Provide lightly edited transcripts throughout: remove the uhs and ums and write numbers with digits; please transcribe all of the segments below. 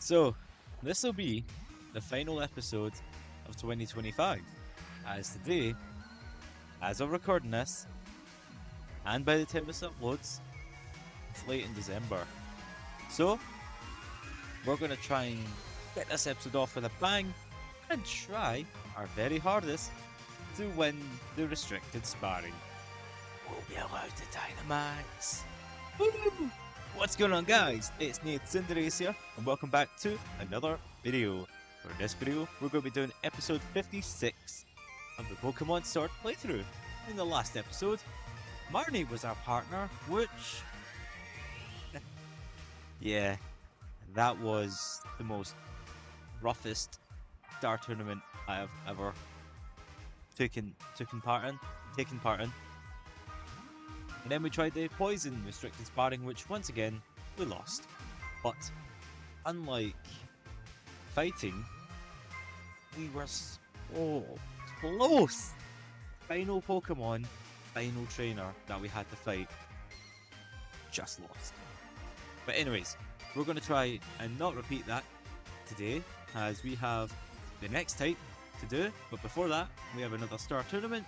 So, this will be the final episode of 2025, as today, as of recording this, and by the time this uploads, it's late in December. So, we're going to try and get this episode off with a bang, and try our very hardest to win the restricted sparring. We'll be allowed to Dynamax! Woo! What's going on, guys? It's Nate Cinderace here, and welcome back to another video. For this video, we're going to be doing episode 56 of the Pokemon Sword playthrough. In the last episode, Marnie was our partner, which... yeah, that was the most roughest Star Tournament I have ever taken part in. And then we tried the poison restricted sparring, which once again we lost. But unlike fighting, we were so close. Final Pokemon, final trainer that we had to fight, just lost. But anyways, we're going to try and not repeat that today, as we have the next type to do. But before that, we have another Star Tournament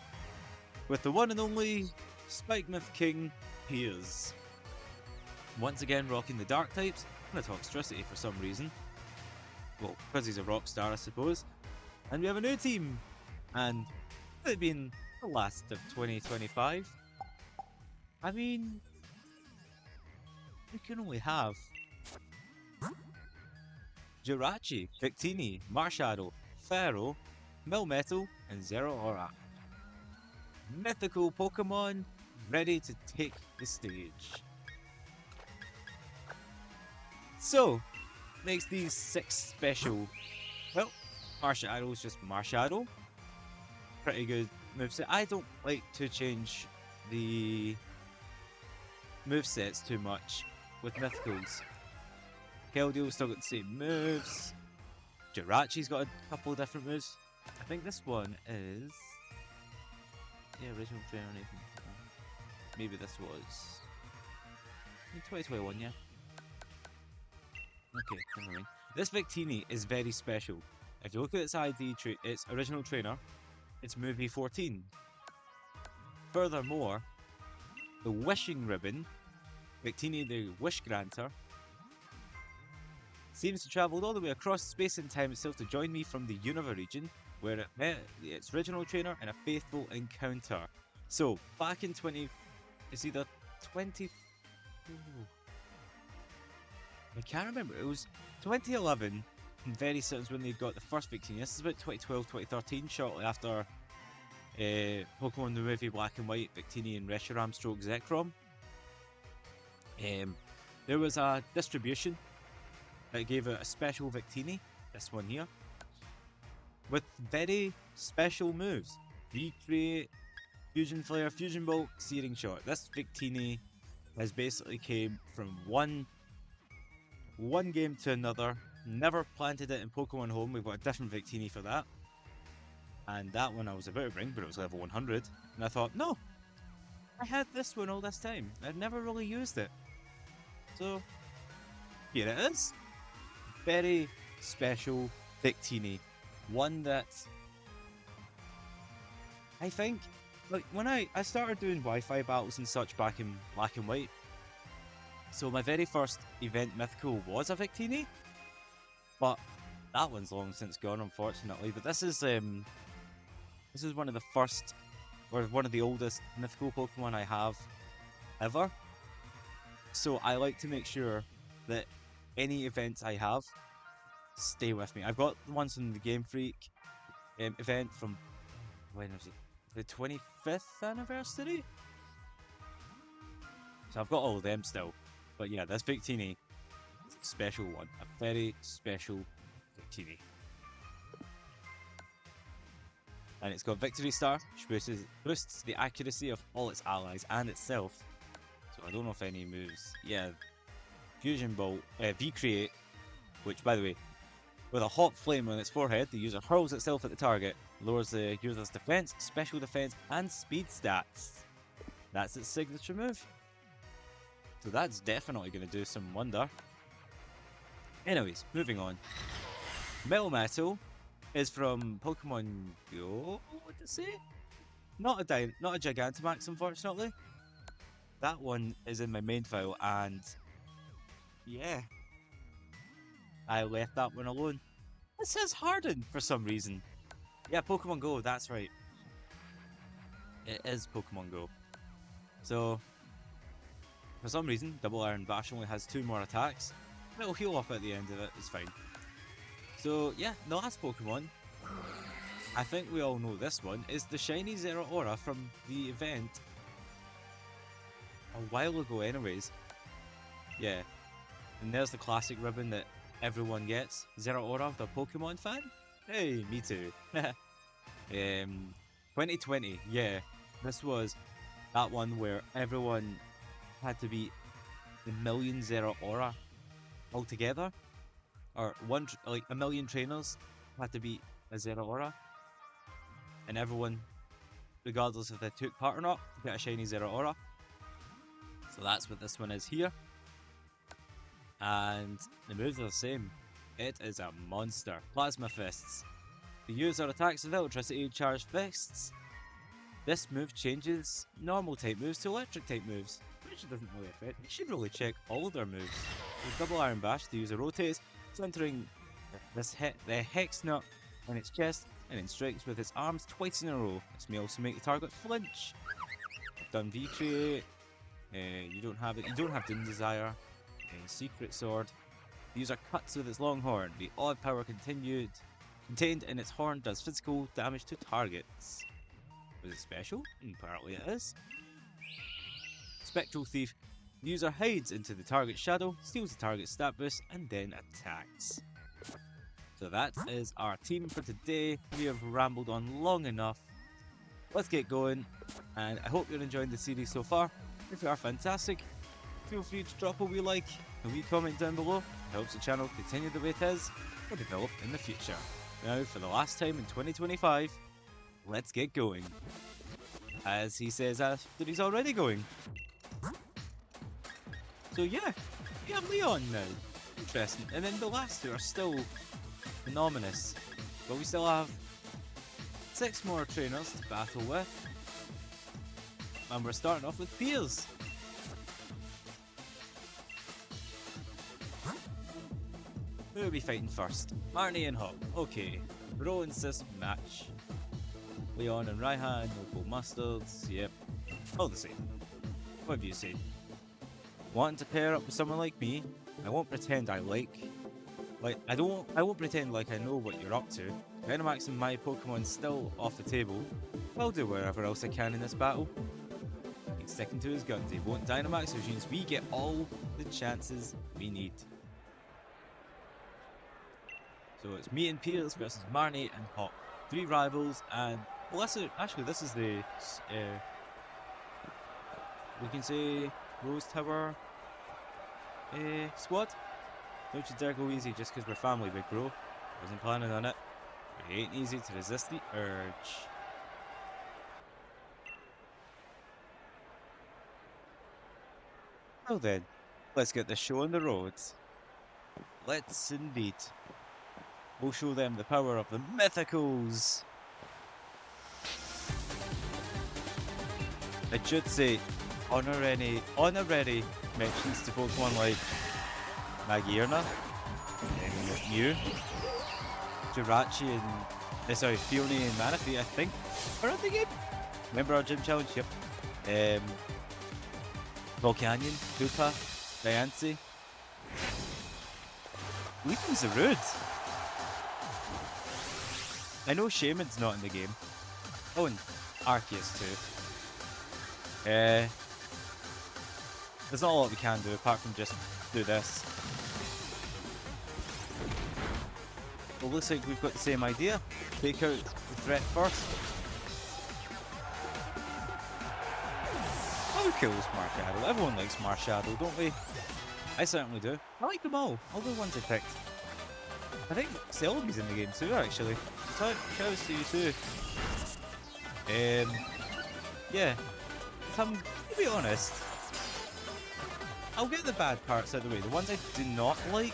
with the one and only Spikemuth King, Piers. Once again rocking the dark types and a Toxtricity for some reason. Well, because he's a rock star, I suppose. And we have a new team, and it being the last of 2025, I mean, we can only have Jirachi, Victini, Marshadow, Pharaoh, Melmetal, and Zeraora. Mythical Pokemon ready to take the stage. So, makes these 6 special. Well, Marshadow is just Marshadow. Pretty good moveset. I don't like to change the movesets too much with Mythicals. Keldeo still got the same moves. Jirachi's got a couple of different moves. I think this one is... yeah, original trainer. Maybe this was 2021, yeah. Okay, never mind. This Victini is very special. If you look at its ID trait, its original trainer, it's movie 14. Furthermore, the wishing ribbon, Victini the Wish Granter, seems to travel all the way across space and time itself to join me from the Unova region, where it met its original trainer in a faithful encounter. So, back in it's either 20... ooh, I can't remember, it was 2011, and very soon when they got the first Victini. This is about 2012, 2013, shortly after Pokemon the movie Black and White, Victini and Reshiram stroke Zekrom. There was a distribution that gave it a special Victini, this one here, with very special moves. Recreate, Fusion Flare, Fusion Bolt, Searing Shot. This Victini has basically came from one game to another. Never planted it in Pokemon Home. We've got a different Victini for that. And that one I was about to bring, but it was level 100. And I thought, no, I had this one all this time. I've never really used it. So, here it is. Very special Victini. One that I think, like, when I started doing Wi-Fi battles and such back in Black and White, so my very first event mythical was a Victini, but that one's long since gone, unfortunately. But this is one of the first, or one of the oldest mythical Pokemon I have ever. So I like to make sure that any events I have stay with me. I've got the ones from the Game Freak event from, when was it? The 25th anniversary? So I've got all of them still. But yeah, this Victini is a special one. A very special Victini. And it's got Victory Star, which boosts the accuracy of all its allies and itself. So I don't know if any moves. Yeah, Fusion Bolt, V-Create, which by the way, with a hot flame on its forehead, the user hurls itself at the target, lowers the user's defense, special defense, and speed stats. That's its signature move. So that's definitely going to do some wonder. Anyways, moving on. Metal is from Pokemon Go. What to say? Not a Gigantamax, unfortunately. That one is in my main file, and yeah, I left that one alone. It says Harden for some reason. Yeah, Pokemon Go. That's right. It is Pokemon Go. So for some reason, Double Iron Bash only has 2 more attacks. It'll heal off at the end of it. It's fine. So yeah, the last Pokemon, I think we all know this one, is the shiny Zeraora from the event a while ago anyways. Yeah. And there's the classic ribbon that everyone gets. Zeraora, the Pokemon fan? Hey, me too. 2020, yeah. This was that one where everyone had to beat the million Zeraora altogether. Or like a million trainers had to beat a Zeraora. And everyone, regardless if they took part or not, got a shiny Zeraora. So that's what this one is here. And the moves are the same. It is a monster. Plasma Fists. The user attacks with electricity charged fists. This move changes normal type moves to electric type moves, which doesn't really affect. You should really check all of their moves. With Double Iron Bash, the user rotates, centering the Hex Nut on its chest, and then strikes with its arms twice in a row. This may also make the target flinch. I've done V-Create. You don't have it. You don't have Doom Desire. Secret Sword. The user cuts with its long horn. The odd power contained in its horn does physical damage to targets. Was it special? Apparently it is. Spectral Thief. The user hides into the target's shadow, steals the target's stat boost, and then attacks. So that is our team for today. We have rambled on long enough. Let's get going, and I hope you're enjoying the series so far. If you are, fantastic. Feel free to drop a wee like, a wee comment down below. It helps the channel continue the way it is, or develop in the future. Now, for the last time in 2025, let's get going. As he says after he's already going. So yeah, we have Leon now. Interesting. And then the last 2 are still anonymous. But we still have 6 more trainers to battle with. And we're starting off with Piers. Who are we fighting first? Marnie and Hop. Okay. Bro and Sis match. Leon and Raihan, Noble Mustards. Yep. All the same. What have you said? Wanting to pair up with someone like me? I won't pretend I I won't pretend like I know what you're up to. Dynamaxing my Pokemon still off the table. I'll do wherever else I can in this battle. He's sticking to his guns. He won't Dynamax, which means we get all the chances we need. So it's me and Piers versus Marnie and Hop. 3 rivals, and well, this is the we can say Rose Tower squad. Don't you dare go easy just because we're family, big bro. Wasn't planning on it. It ain't easy to resist the urge. Well then, let's get the show on the roads. Let's indeed. We'll show them the power of the Mythicals. I should say, honorary mentions to Pokemon like Magierna, Mew, Jirachi, and Fiona and Manaphy, I think, are in the game. Remember our gym challenge? Yep. Volcanion, Koopa, Diancie. Weeping's are rude. I know Shaman's not in the game. Oh, and Arceus too. There's not a lot we can do apart from just do this. Well, looks like we've got the same idea. Take out the threat first. How cool is Marshadow? Everyone likes Marshadow, don't we? I certainly do. I like them all the ones I picked. I think Celebi's in the game too, actually. So, shout out to you too. Yeah. To be honest, I'll get the bad parts out of the way. The ones I do not like,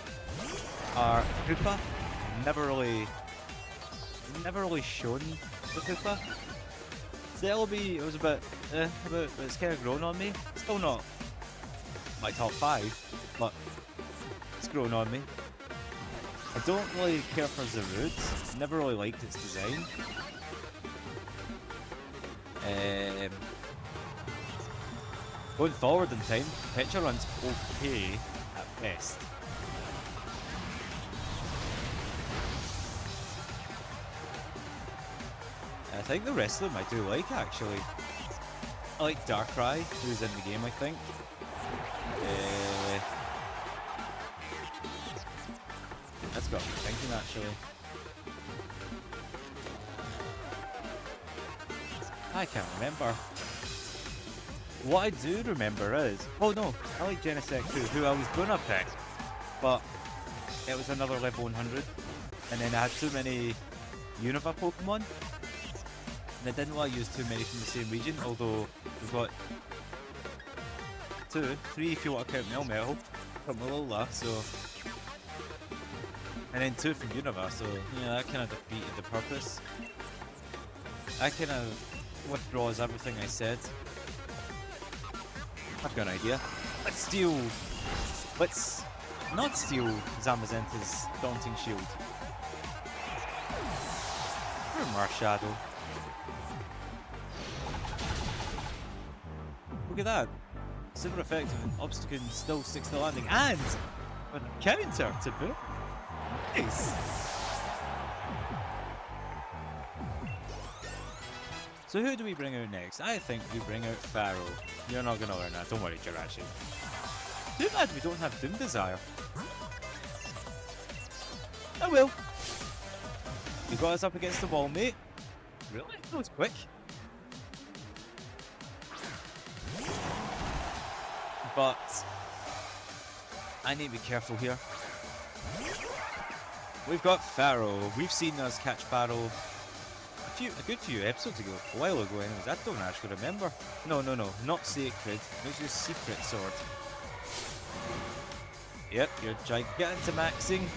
are Hoopa. Never really shown with Hoopa. Celebi, it was a bit, but it's kind of grown on me. Still not my top 5, but it's grown on me. I don't really care for Zeroods. Never really liked its design. Going forward in time, Pecharunt's okay at best. I think the rest of them I do like, actually. I like Darkrai, who's in the game, I think. That's got me thinking, actually. I can't remember. What I do remember is... Oh no, I like Genesect too, who I was gonna pick. But it was another level 100. And then I had too many Unova Pokemon. And I didn't want to use too many from the same region, although we've got 2, 3 if you want to count Melmetal from Alola, so... And then 2 from Unova, so yeah, that kind of defeated the purpose. That kind of withdraws everything I said. I've got an idea. Let's not steal Zamazenta's Daunting Shield. Or Marshadow. Look at that. Super effective and Obstacle still sticks to the landing, and a counter to boot. Nice. So who do we bring out next? I think we bring out Pharaoh. You're not gonna learn that, don't worry, Jirachi. Too bad we don't have Doom Desire. Oh well. You got us up against the wall, mate. Really? That was quick. But I need to be careful here. We've got Pharaoh. We've seen us catch Pharaoh a good few episodes ago, a while ago anyways. I don't actually remember. No, not Sacred. It's just Secret Sword. Yep, you're Gigantamaxing.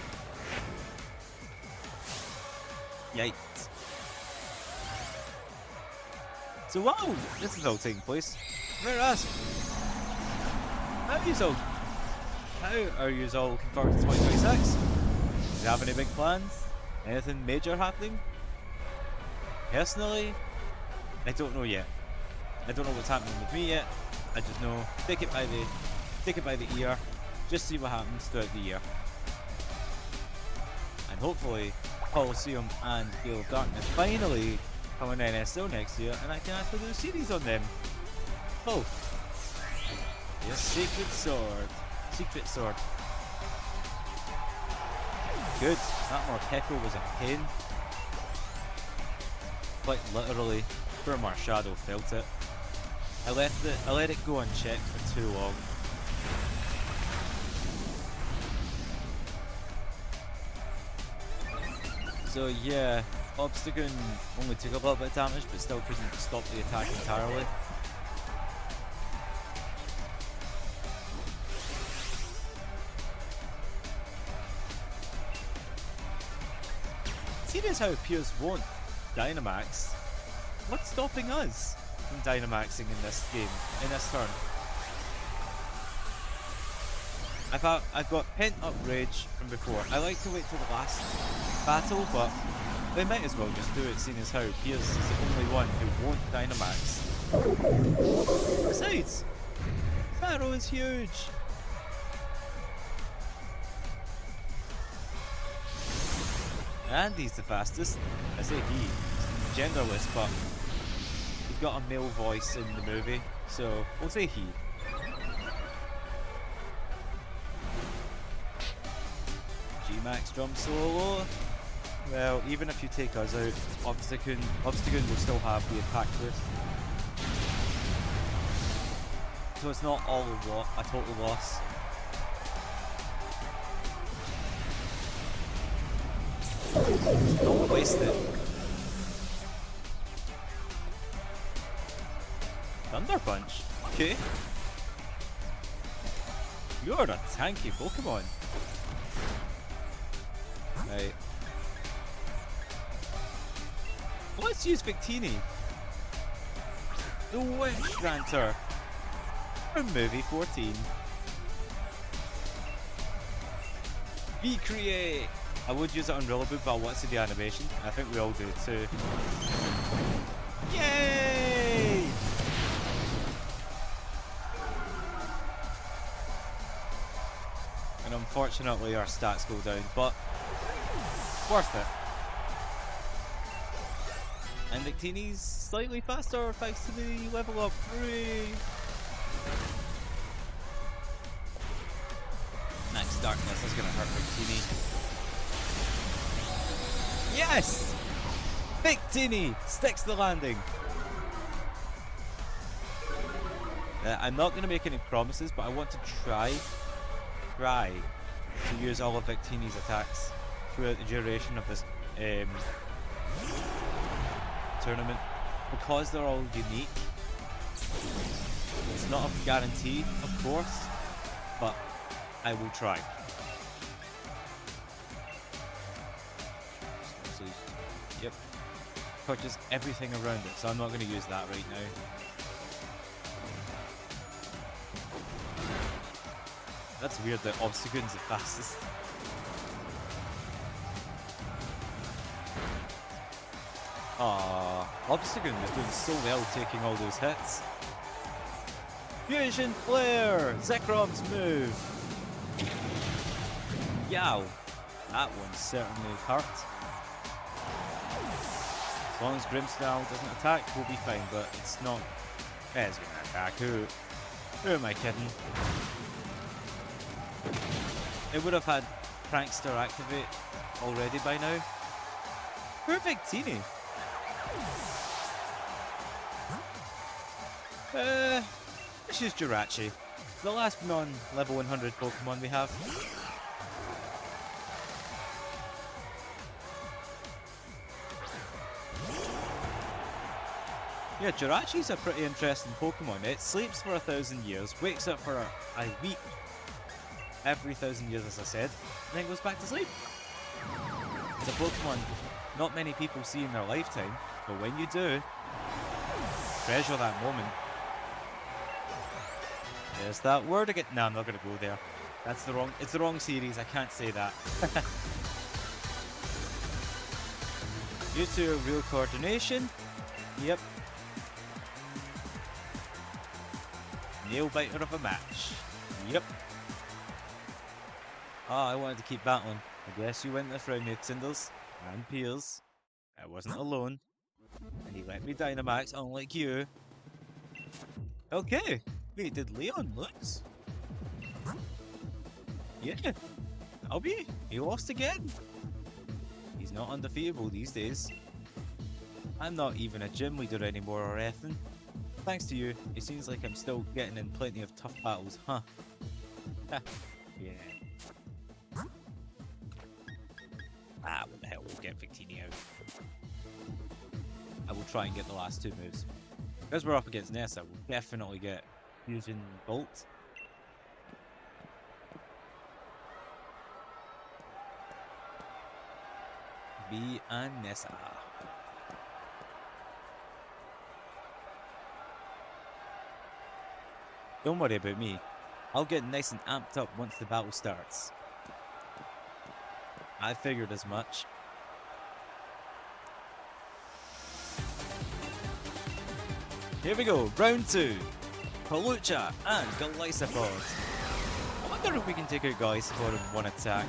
Yikes. So wow, this is all taking place. Where us? How are you all looking forward to 2026? Do you have any big plans? Anything major happening? Personally, I don't know yet. I don't know what's happening with me yet. I just know take it by the ear, just see what happens throughout the year. And hopefully Colosseum and Gale of Darkness finally come on NSL next year and I can ask for do a series on them. Oh. Yes, Secret Sword. Good. That Morpeko was a pain. Quite literally, poor Marshadow felt it. I let it go unchecked for too long. So yeah, Obstagoon only took a little bit of damage, but still couldn't stop the attack entirely. Serious how Piers won't Dynamax. What's stopping us from Dynamaxing in this game, in this turn? I've got pent up rage from before. I like to wait till the last battle, but they might as well just do it, seeing as how Piers is the only one who won't Dynamax. Besides, Pharaoh is huge. And he's the fastest. I say he. He's genderless, but he's got a male voice in the movie, so we'll say he. G-Max drum solo. Well, even if you take us out, Obstagoon will still have the attack boost. So it's not all a total loss. Don't waste it. Thunder Punch? Okay. You're a tanky Pokemon. Right. Let's use Victini. The Witch Ranter from movie 14. Recreate! I would use it on Rillaboom, but I want to see the animation. I think we all do too. Yay! And unfortunately our stats go down, but worth it. And Victini's slightly faster thanks to the level up. Hooray! Max Darkness, that's gonna hurt Victini. Yes! Victini sticks the landing. I'm not gonna make any promises, but I want to try to use all of Victini's attacks throughout the duration of this tournament, because they're all unique. It's not a guarantee, of course, but I will try. So, yep, purchase everything around it, so I'm not going to use that right now. That's weird that Obstagoon's the fastest. Aww, Obstagoon was doing so well taking all those hits. Fusion Flare! Zekrom's move! Yow! That one certainly hurt. As long as Grimmsnarl doesn't attack, we'll be fine, but it's not... It's gonna attack. Who am I kidding? It would have had Prankster activate already by now. Perfect Victini! Let's use Jirachi, the last non-level 100 Pokemon we have. Yeah, Jirachi's a pretty interesting Pokemon. It sleeps for 1,000 years, wakes up for a week every 1,000 years, as I said, and then goes back to sleep. It's a Pokemon not many people see in their lifetime, but when you do, treasure that moment. There's that word again. No, I'm not gonna go there. That's the wrong. It's the wrong series. I can't say that. Due to real coordination. Yep. Nail biter of a match. Yep. Ah, I wanted to keep battling. I guess you went this round, Cinders and Piers. I wasn't alone. And he let me Dynamax, unlike you. Okay. Wait, did Leon lose? Yeah. Albie, he lost again. He's not undefeatable these days. I'm not even a gym leader anymore or anything. Thanks to you, it seems like I'm still getting in plenty of tough battles, huh? Yeah. Ah, what the hell, we'll get Victini out. I will try and get the last two moves. Because we're up against Nessa, we'll definitely get Fusion Bolt. V and Nessa. Don't worry about me. I'll get nice and amped up once the battle starts. I figured as much. Here we go, round 2. Palucha and Golisopod. I wonder if we can take out Golisopod in one attack.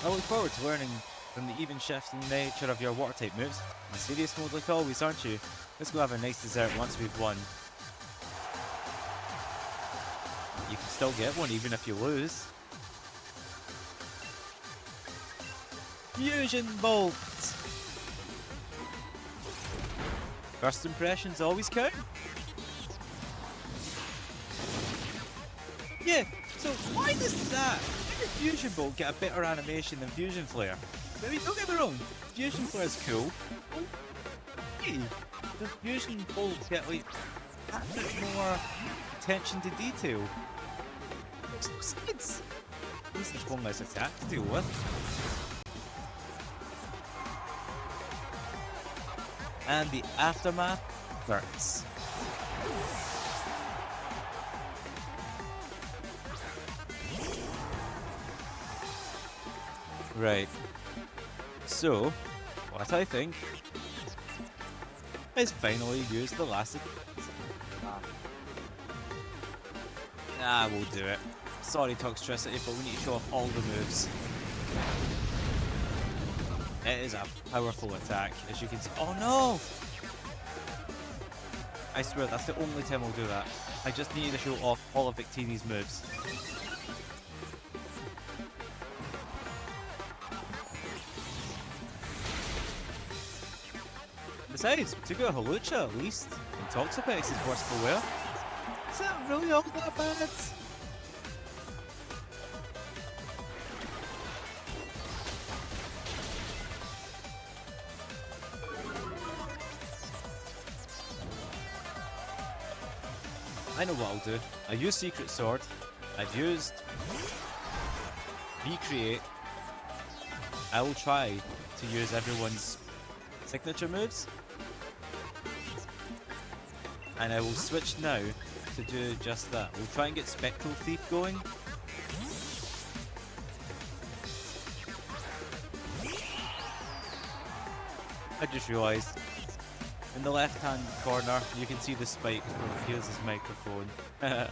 I look forward to learning from the even shifting nature of your water type moves. In serious mode like always, aren't you? Let's go have a nice dessert once we've won. You can still get one even if you lose. Fusion Bolt! First impressions always count. Yeah, so why does that? Why did Fusion Bolt get a better animation than Fusion Flare? I mean, don't get me wrong, Fusion Flare is cool. Hey, does Fusion Bolt get like a bit more attention to detail? Makes no sense. least it's one less attack to deal with. And the aftermath hurts. Right. So, what I think is finally use the last. We'll do it. Sorry, Toxtricity, but we need to show off all the moves. It is a powerful attack, as you can see. Oh no! I swear, that's the only time I'll do that. I just need to show off all of Victini's moves. Besides, we took out Hawlucha at least, and Toxapex is worse for wear. Is that really all that bad? I know what I'll do. I use Secret Sword. I've used Recreate. I will try to use everyone's signature moves. And I will switch now to do just that. We'll try and get Spectral Thief going. I just realised, in the left hand corner you can see the spike from Piers' microphone. I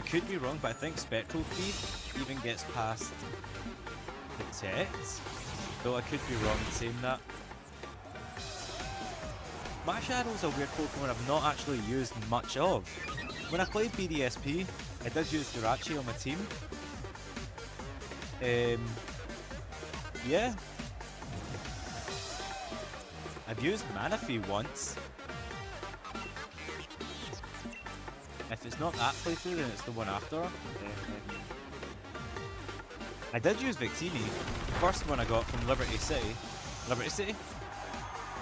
could be wrong, but I think Spectral Thief even gets past the text, though I could be wrong in saying that. Marshallow's a weird Pokemon I've not actually used much of. When I played BDSP, I did use Jirachi on my team. Yeah. I've used Manaphy once. If it's not that playthrough, then it's the one after. I did use Victini. The first one I got from Liberty City. Liberty City?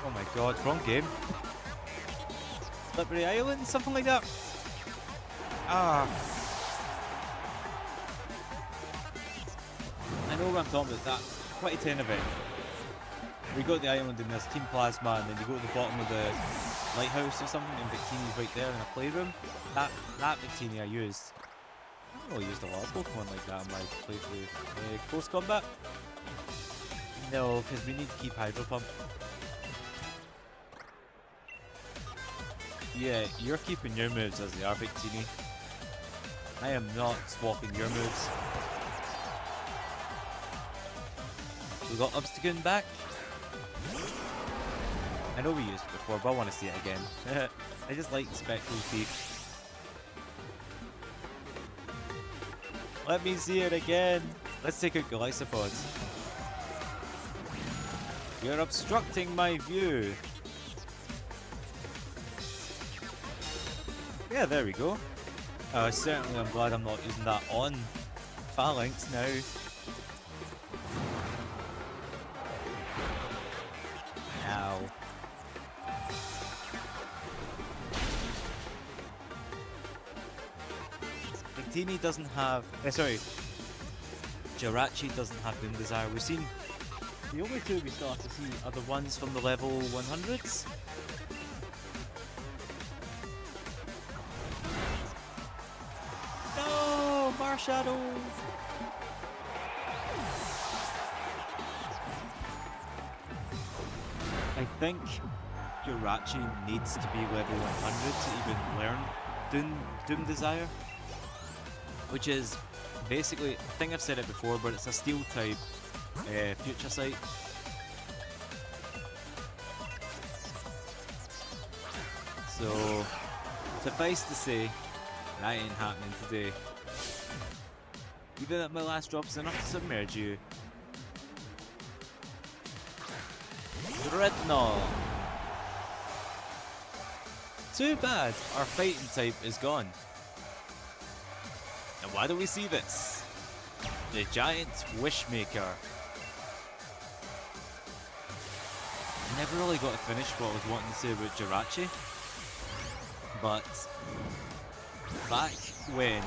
Oh my god, wrong game. Liberty Island? Something like that? Ah. I know what I'm talking about, that 2010 event. We go to the island and there's Team Plasma, and then you go to the bottom of the lighthouse or something, and Victini's right there in a playroom. That Victini I used. I don't really used a lot of Pokemon like that in my playthrough. Close combat? No, because we need to keep Hydro Pump. Yeah, you're keeping your moves as they are, Victini. I am not swapping your moves. We got Obstagoon back. I know we used it before, but I want to see it again. I just like Spectral Thief. Let me see it again. Let's take out Glycopods. You're obstructing my view. Yeah, there we go. Certainly I'm glad I'm not using that on Phalanx now. Ow. Victini doesn't have... sorry. Jirachi doesn't have Doom Desire. We've seen... The only two we start to see are the ones from the level 100s. No! Marshadow! I think Jirachi needs to be level 100 to even learn Doom Desire. Which is basically, I think I've said it before, but it's a steel type future sight. So, suffice to say, that ain't happening today. Even at my last drop is enough to submerge you. Dreadnought! Too bad, our fighting type is gone. And why do we see this? The Giant Wishmaker. Never really got to finish what I was wanting to say about Jirachi. But back when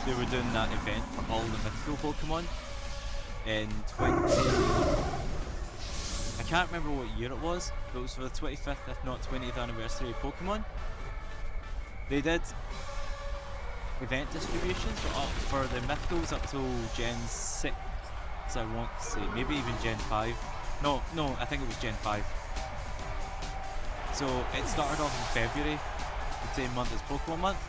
they were doing that event for all the mythical Pokemon in 20... I can't remember what year it was, but it was for the 25th, if not 20th anniversary of Pokemon. They did event distributions for the mythicals up till Gen 6, I want to say, maybe even Gen 5. No, I think it was Gen 5. So it started off in February, the same month as Pokemon Month,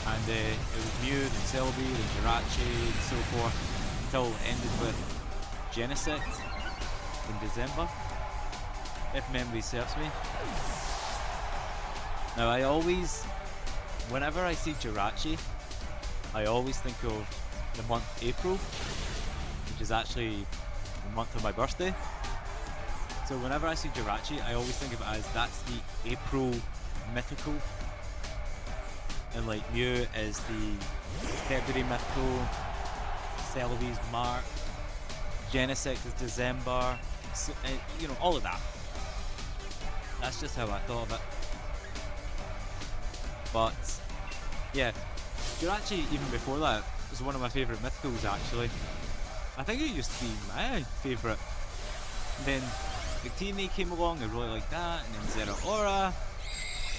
and it was Mew, then Celebi, then Jirachi, and so forth, until it ended with Genesect in December, if memory serves me. Now I always, whenever I see Jirachi, I always think of the month April, which is actually the month of my birthday. So whenever I see Jirachi, I always think of it as that's the April mythical, and like Mew is the February mythical, Celebi's March, Genesect is December, so, you know, all of that. That's just how I thought of it. But yeah, Jirachi even before that was one of my favourite mythicals actually. I think it used to be my favourite. Then Victini came along, I really liked that, and then Zeraora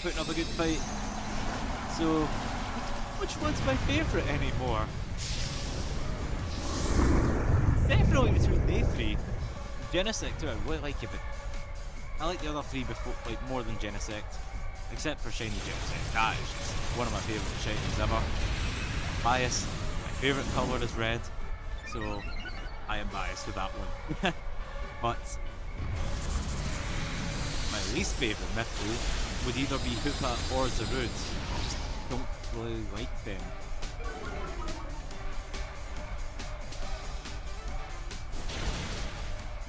putting up a good fight. So which one's my favourite anymore? Definitely between they three. Genesect too, I really like it, but I like the other three before, like, more than Genesect. Except for Shiny Genesect. That is just one of my favourite shinies ever. Biased. My favourite colour is red, so I am biased with that one. But my least favourite mythical would either be Hoopa or Zarude. I just don't really like them.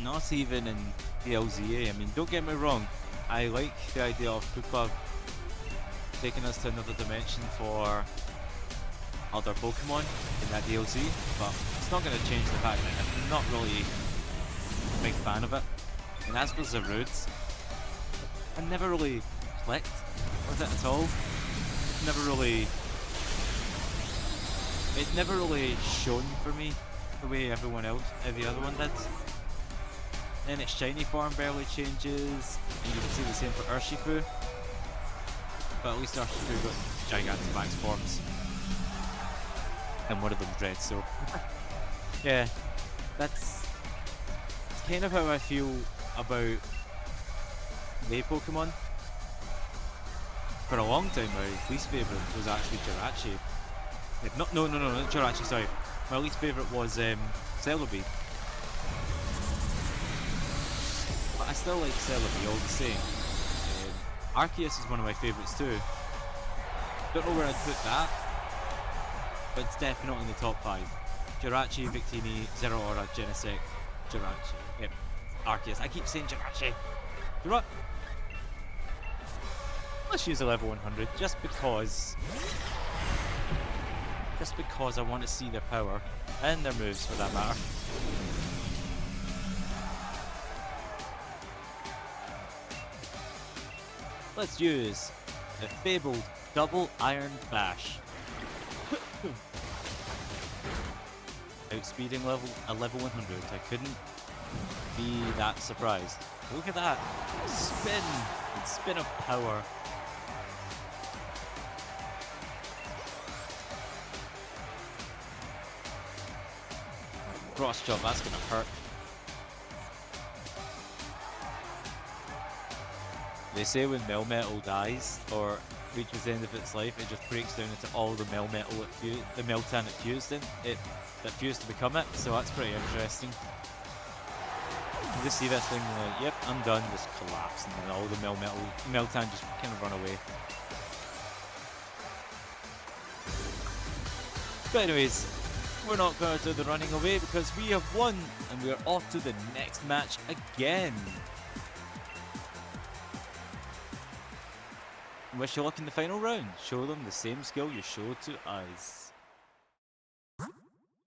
Not even in the LZA. I mean, don't get me wrong, I like the idea of Hoopa taking us to another dimension for other Pokemon in that DLC, but it's not going to change the fact that I'm not really a big fan of it. And as for Zarude, I never really clicked with it at all. It never really shone for me the way every other one did. Then its shiny form barely changes, and you can see the same for Urshifu. But at least Urshifu got Gigantamax forms. And one of them's red, so... yeah, that's kind of how I feel about the Pokemon. For a long time, my least favourite was actually Jirachi. Like, no, not Jirachi, sorry. My least favourite was Celebi. But I still like Celebi all the same. Arceus is one of my favourites too. Don't know where I'd put that, but it's definitely in the top 5. Jirachi, Victini, Zeraora, Genesect, Jirachi. Yep, Arceus. I keep saying Jirachi. Let's use a level 100 just because I want to see their power and their moves for that matter. Let's use the fabled Double Iron Bash. Outspeeding a level 100. I couldn't be that surprised. Look at that. Spin of power. Cross chop, that's gonna hurt. They say when Melmetal dies, or reaches the end of its life, it just breaks down into all the Melmetal the Meltan it fused in, that fused to become it, so that's pretty interesting. You just see this thing like, yep, I'm done, just collapse, and then all the Meltan just kind of run away. But anyways, we're not going to do the running away because we have won, and we are off to the next match again. Wish you luck in the final round. Show them the same skill you showed to us.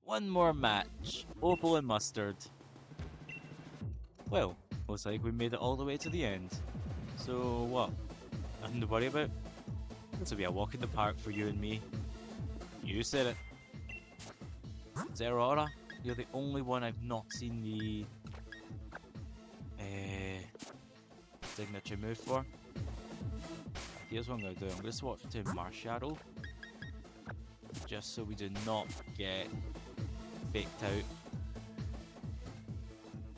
One more match. Opal and Mustard. Well, looks like we made it all the way to the end. So what? Nothing to worry about? This will be a walk in the park for you and me. You said it. Zeraora, you're the only one I've not seen the signature move for. Here's what I'm going to do. I'm going to swap to Marshadow, just so we do not get faked out.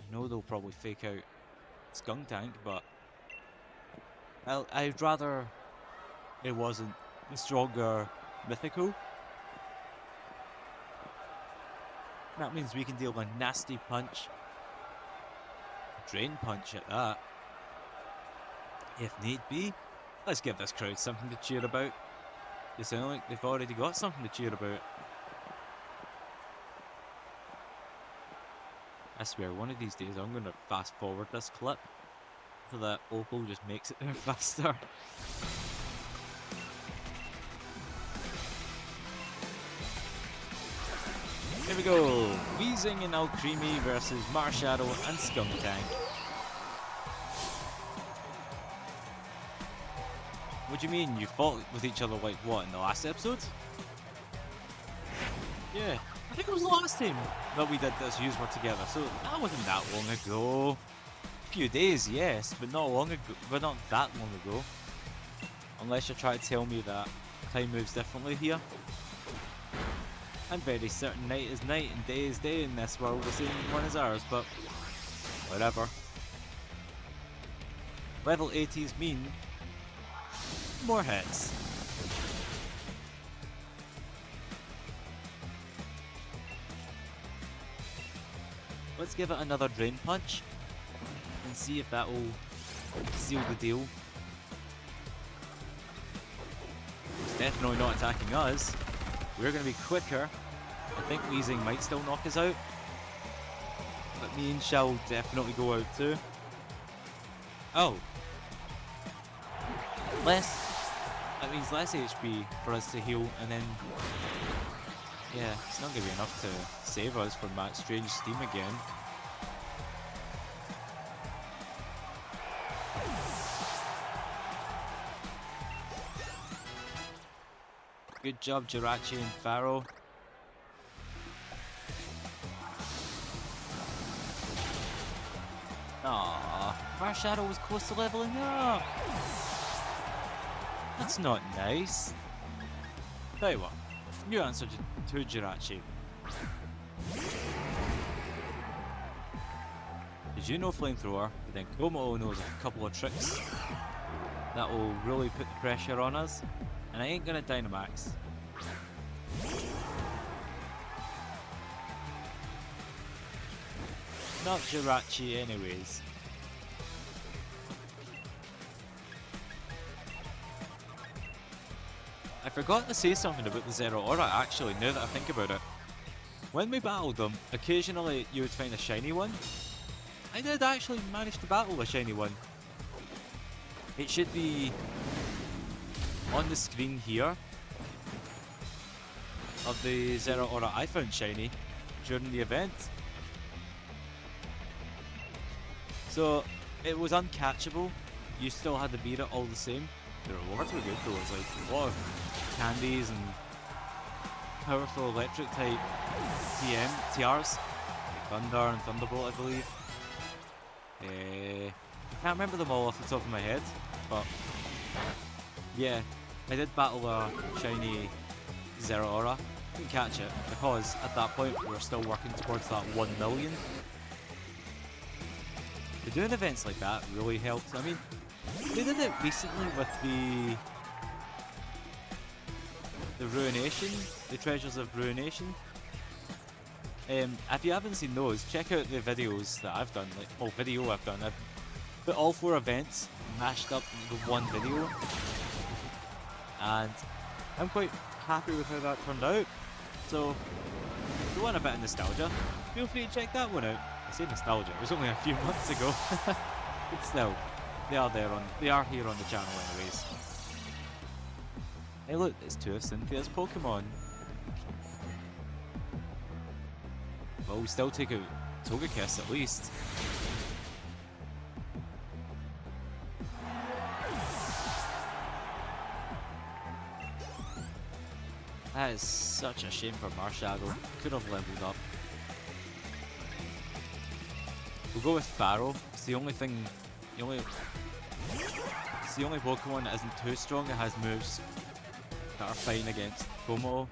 I know they'll probably fake out Skuntank, but I'd rather it wasn't the stronger Mythical. That means we can deal a nasty punch, drain punch at that, if need be. Let's give this crowd something to cheer about. They sound like they've already got something to cheer about. I swear, one of these days I'm going to fast forward this clip so that Opal just makes it there faster. Here we go! Weezing and Alcremie versus Marshadow and Skuntank. What do you mean? You fought with each other like what, in the last episode? Yeah, I think it was the last time that we did this, yous were together, so that wasn't that long ago. A few days, yes, but not long ago, but not that long ago. Unless you try to tell me that time moves differently here. I'm very certain night is night and day is day in this world, the same one as ours, but whatever. Level 80s mean more hits. Let's give it another drain punch and see if that will seal the deal. It's definitely not attacking us. We're going to be quicker. I think Weezing might still knock us out, but me and Shell definitely go out too. Oh. That means less HP for us to heal, and then yeah, it's not going to be enough to save us from that strange steam again. Good job, Jirachi and Pharaoh. Aww, Marshadow was close to leveling up. That's not nice. Tell you what, you answer to Jirachi. Did you know Flamethrower? But then Komodo knows a couple of tricks that will really put the pressure on us. And I ain't gonna Dynamax. Not Jirachi anyways. I forgot to say something about the Zeraora actually, now that I think about it. When we battled them, occasionally you would find a shiny one. I did actually manage to battle a shiny one. It should be on the screen here of the Zeraora I found shiny during the event. So it was uncatchable. You still had to beat it all the same. The rewards were good though. It was like a lot of candies and powerful electric type TRs, like Thunder and Thunderbolt, I believe. I can't remember them all off the top of my head, but yeah, I did battle a shiny Zeraora. Couldn't catch it because at that point we were still working towards that 1 million. But doing events like that really helped. I mean, they did it recently with the Ruination, the Treasures of Ruination. If you haven't seen those, check out the videos that I've done, like, video I've done. I've put all 4 events mashed up into one video. And I'm quite happy with how that turned out. So, if you want a bit of nostalgia, feel free to check that one out. I say nostalgia, it was only a few months ago. But still, they are here on the channel anyways. Hey look, it's 2 of Cynthia's Pokemon. Well, we still take out Togekiss at least. That is such a shame for Marshadow. Could have leveled up. We'll go with Pharaoh. It's the only thing, it's the only Pokemon that isn't too strong. It has moves that are fine against Komodo.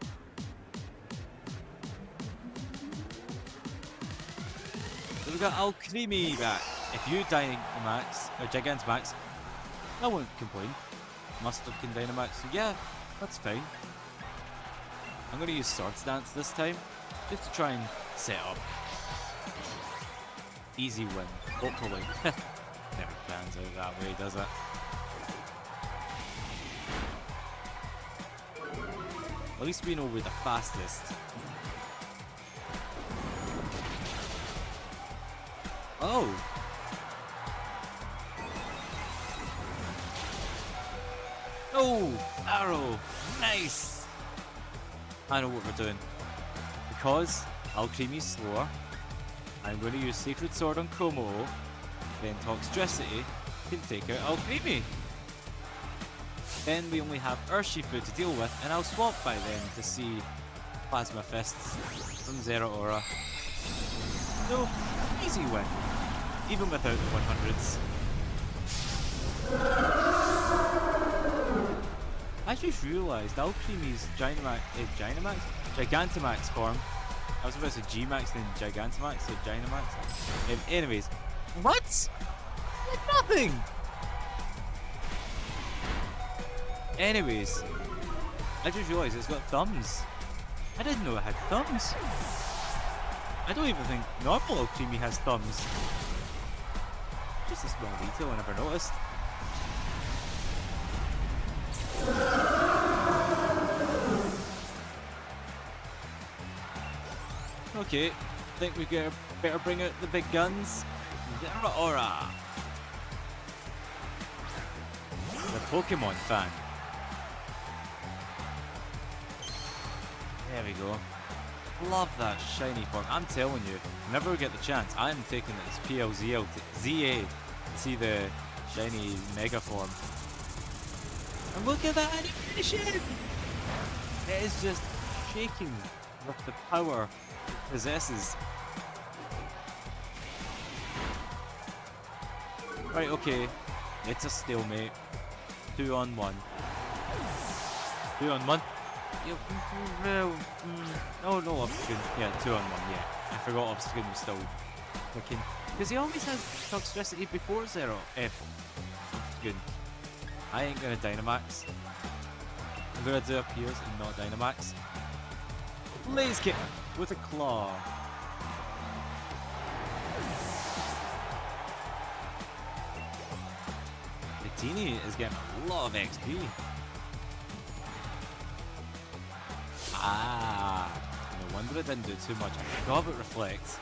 So we got Alcremie back. If you Dynamax or Gigantamax, I won't complain. Mustard can Dynamax, so yeah, that's fine. I'm going to use Swords Dance this time, just to try and set up. Easy win, hopefully. Never pans out that way, does it? At least we know we're the fastest. Oh! Oh! Arrow! Nice! I know what we're doing. Because Alcremie's slower, I'm going to use Sacred Sword on Komodo, then Toxtricity can take out Alcremie. Then we only have Urshifu to deal with, and I'll swap by then to see Plasma Fists from Zeraora. So, easy win, even without the 100s. I just realised Alcremie's Gigantamax form. I was about to say G-Max then Gigantamax, so Dynamax. Anyways, what? Like nothing! Anyways, I just realised it's got thumbs. I didn't know it had thumbs. I don't even think normal Alcremie has thumbs. Just a small detail I never noticed. Okay, I think we better bring out the big guns. Zeraora! The Pokemon fan. There we go. Love that shiny form. I'm telling you, whenever we get the chance, I'm taking this PLZA to see the shiny Mega form. And look at that animation! It is just shaking with the power it possesses. Right, okay. It's a stalemate. 2 on 1. 2 on 1? Oh no, Obstagoon. Yeah, 2 on 1, yeah. I forgot Obstagoon was still clicking. Because he always has Toxtricity before Obstagoon. I ain't gonna Dynamax. I'm gonna do a Piers and not Dynamax. Blaze Kick with a claw. Victini is getting a lot of XP. Ah, no wonder it didn't do too much. I forgot about Reflect.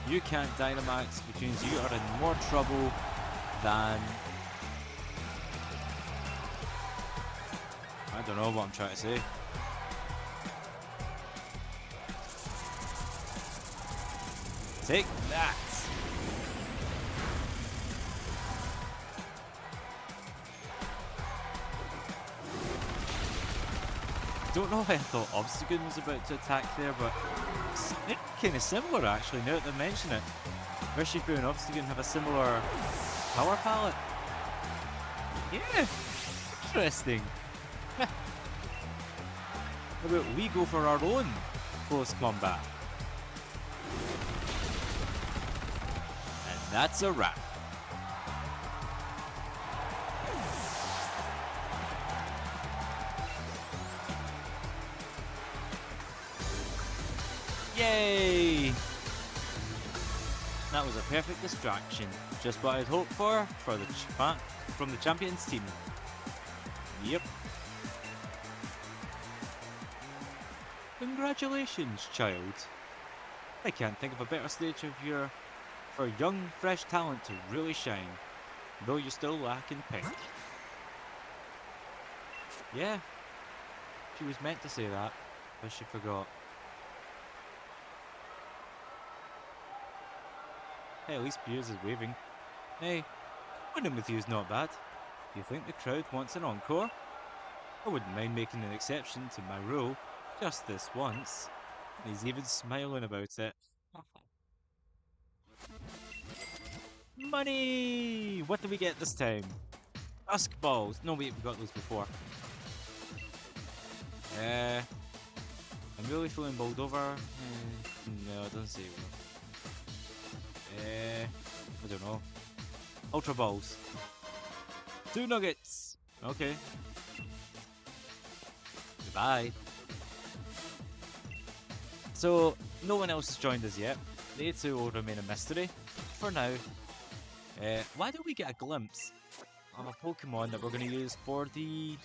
You can't Dynamax, which means you are in more trouble than... I don't know what I'm trying to say. Take that! I don't know why I thought Obstagoon was about to attack there, but it's kind of similar actually, now that they mention it. Urshifu and Obstagoon have a similar power palette. Yeah, interesting. How about we go for our own close combat? And that's a wrap. Yay! That was a perfect distraction. Just what I'd hoped for from the champions team. Yep. Congratulations, child. I can't think of a better stage for young, fresh talent to really shine, though you still lack in pink. Yeah, she was meant to say that, but she forgot. Hey, at least Piers is waving. Hey, winning with you is not bad. Do you think the crowd wants an encore? I wouldn't mind making an exception to my rule just this once. And he's even smiling about it. Money! What do we get this time? Dusk balls. No, wait, we got those before. I'm really feeling bowled over. No, it doesn't say one. I don't know. Ultra balls. 2 nuggets. Okay. Goodbye. So, no one else has joined us yet. They two will remain a mystery for now. Why don't we get a glimpse of a Pokemon that we're going to use for the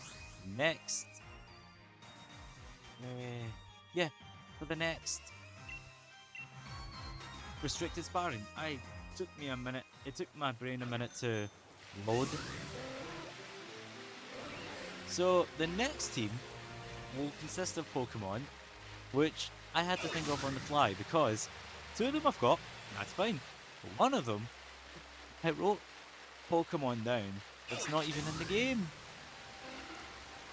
next... for the next restricted sparring. It took my brain a minute to load. So, the next team will consist of Pokemon, which I had to think of on the fly, because 2 of them I've got, that's fine. But 1 of them, I wrote Pokemon down that's not even in the game.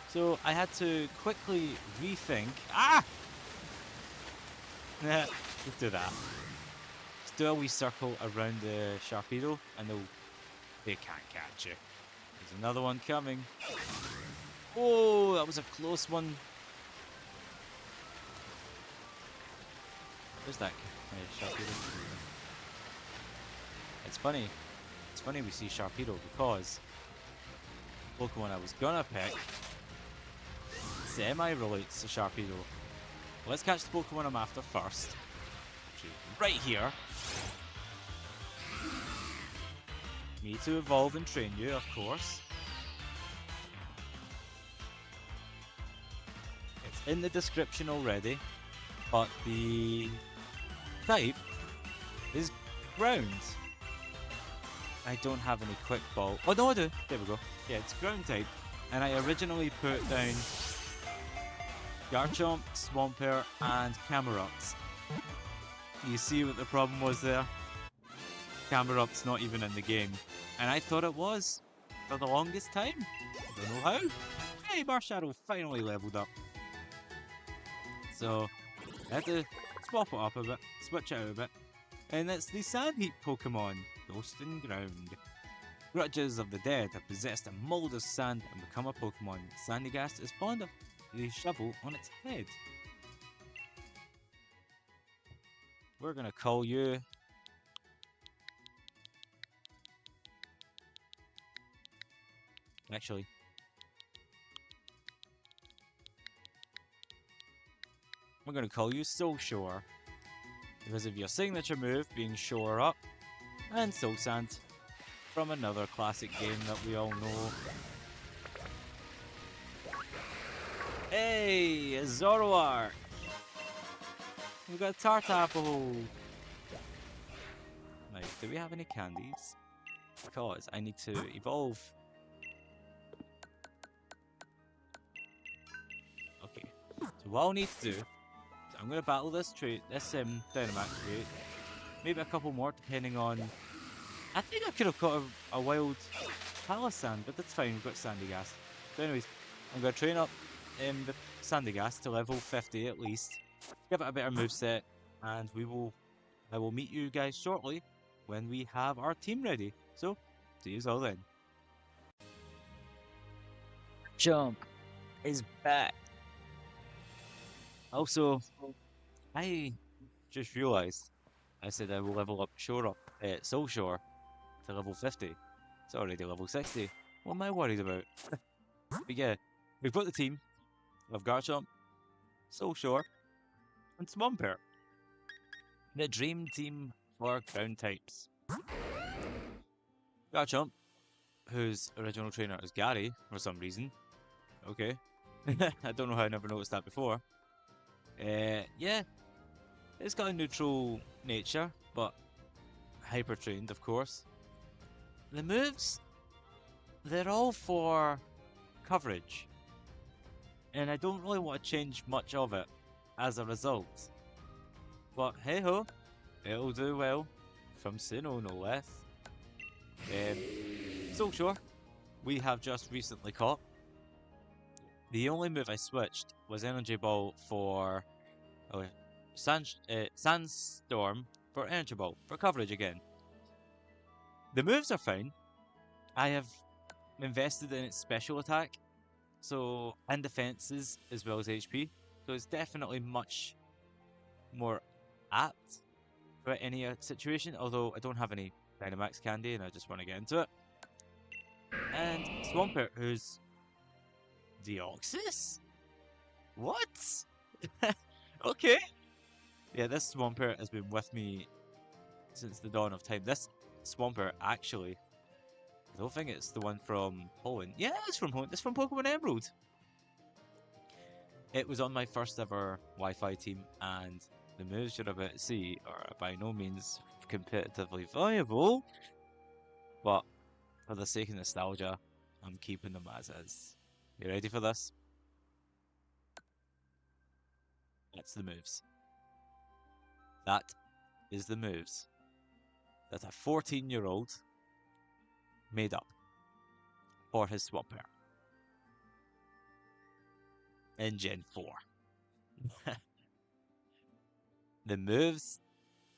So I had to quickly rethink. Let's do that. Just do a wee circle around the Sharpedo and they can't catch you. There's another one coming. Oh, that was a close one. Where's that Sharpedo? It's funny. It's funny we see Sharpedo because Pokemon I was gonna pick semi-relates to Sharpedo. Let's catch the Pokemon I'm after first. Right here. Need to evolve and train you, of course. It's in the description already, but the type is ground. I don't have any quick ball. Oh no, I do. There we go. Yeah, it's ground type. And I originally put down Garchomp, Swampert, and Camerupt's. You see what the problem was there? Camerupt's not even in the game. And I thought it was for the longest time. Don't know how. Hey, Marshadow finally leveled up. So, I had to swap it up a bit, switch it out a bit. And it's the Sandheap Pokemon, Ghost and Ground. Grudges of the dead have possessed a mold of sand and become a Pokemon. Sandygast is fond of the shovel on its head. We're gonna call you... Actually... we're gonna call you Soul Shore. Because of your signature move being Shore Up, and Soul Sand from another classic game that we all know. Hey, Zeraora! We've got Tartaple! Right, do we have any candies? Because I need to evolve. Okay, so what I'll need to do, I'm going to battle this Dynamax trait. Maybe a couple more depending on... I think I could have got a wild Palossand, but that's fine, we've got Sandygast. So anyways, I'm going to train up the Sandygast to level 50 at least. Give it a better moveset, and I will meet you guys shortly when we have our team ready. So, see you all then. Jump is back. Also, I just realised I said I will level up Soul Shore to level 50. It's already level 60. What am I worried about? But yeah, we've got the team of Garchomp, Soul Shore, and Swampert. The dream team for ground types. Garchomp, whose original trainer is Gary for some reason. Okay. I don't know how I never noticed that before. Yeah, it's got a neutral nature, but hyper trained, of course. The moves, they're all for coverage, and I don't really want to change much of it as a result. But hey ho, it'll do well from Sinnoh, no less. Soul Shore, we have just recently caught. The only move I switched was Energy Ball for Sandstorm for Energy Ball for coverage again. The moves are fine. I have invested in its special attack, so and defenses as well as HP. So it's definitely much more apt for any situation. Although I don't have any Dynamax candy, and I just want to get into it. And Swampert, who's Deoxys? What? Okay. Yeah, this Swampert has been with me since the dawn of time. This Swampert, actually, I don't think it's the one from Poland. Yeah, it's from Poland. It's from Pokemon Emerald. It was on my first ever Wi-Fi team, and the moves you're about to see are by no means competitively viable, but for the sake of nostalgia, I'm keeping them as is. You ready for this? That's the moves. That is the moves that a 14-year-old made up for his Swampert in Gen 4. The moves,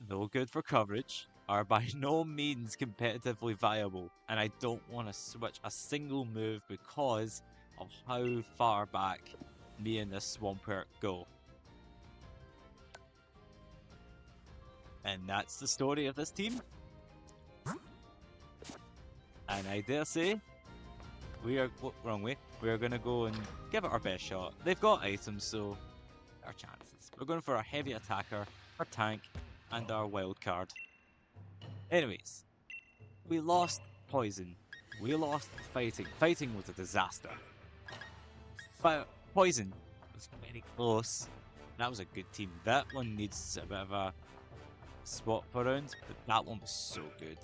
though good for coverage, are by no means competitively viable, and I don't want to switch a single move because of how far back me and this Swampert go. And that's the story of this team. And I dare say, we are wrong way. We are gonna go and give it our best shot. They've got items, so our chances. We're going for our heavy attacker, our tank, and our wild card. Anyways, we lost poison. We lost fighting. Fighting was a disaster. Poison was very close. That was a good team. That one needs a bit of a swap around, but that one was so good.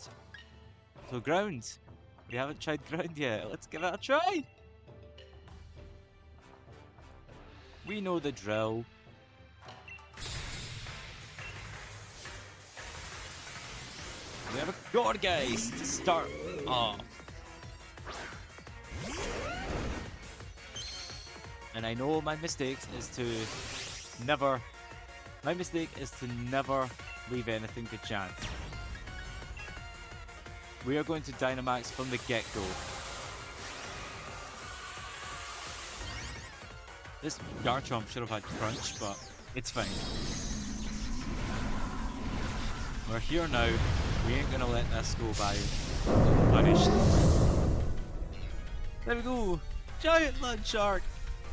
So ground. We haven't tried ground yet. Let's give it a try. We know the drill. We have a Gorgeist to start off. And I know my mistake is to never leave anything to chance. We are going to Dynamax from the get-go. This Garchomp should have had Crunch, but it's fine. We're here now. We ain't gonna let this go by unpunished. There we go! Giant Land Shark!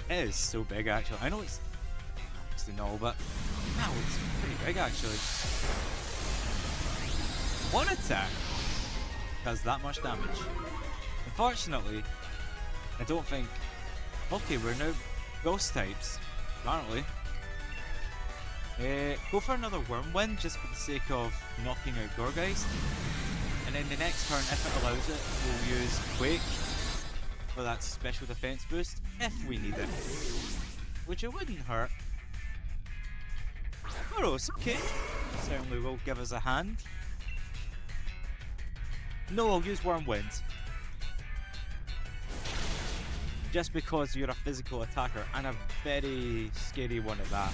It is so big, actually. I know it's no, but wow, it's pretty big, actually. One attack does that much damage. Unfortunately, I don't think... Okay, we're now ghost types, apparently. Go for another Wormwind, just for the sake of knocking out Gorgeist. And then the next turn, if it allows it, we'll use Quake for that special defense boost, if we need it. Which it wouldn't hurt. Boros, okay. Certainly will give us a hand. No, I'll use Wormwind. Just because you're a physical attacker, and a very scary one at that.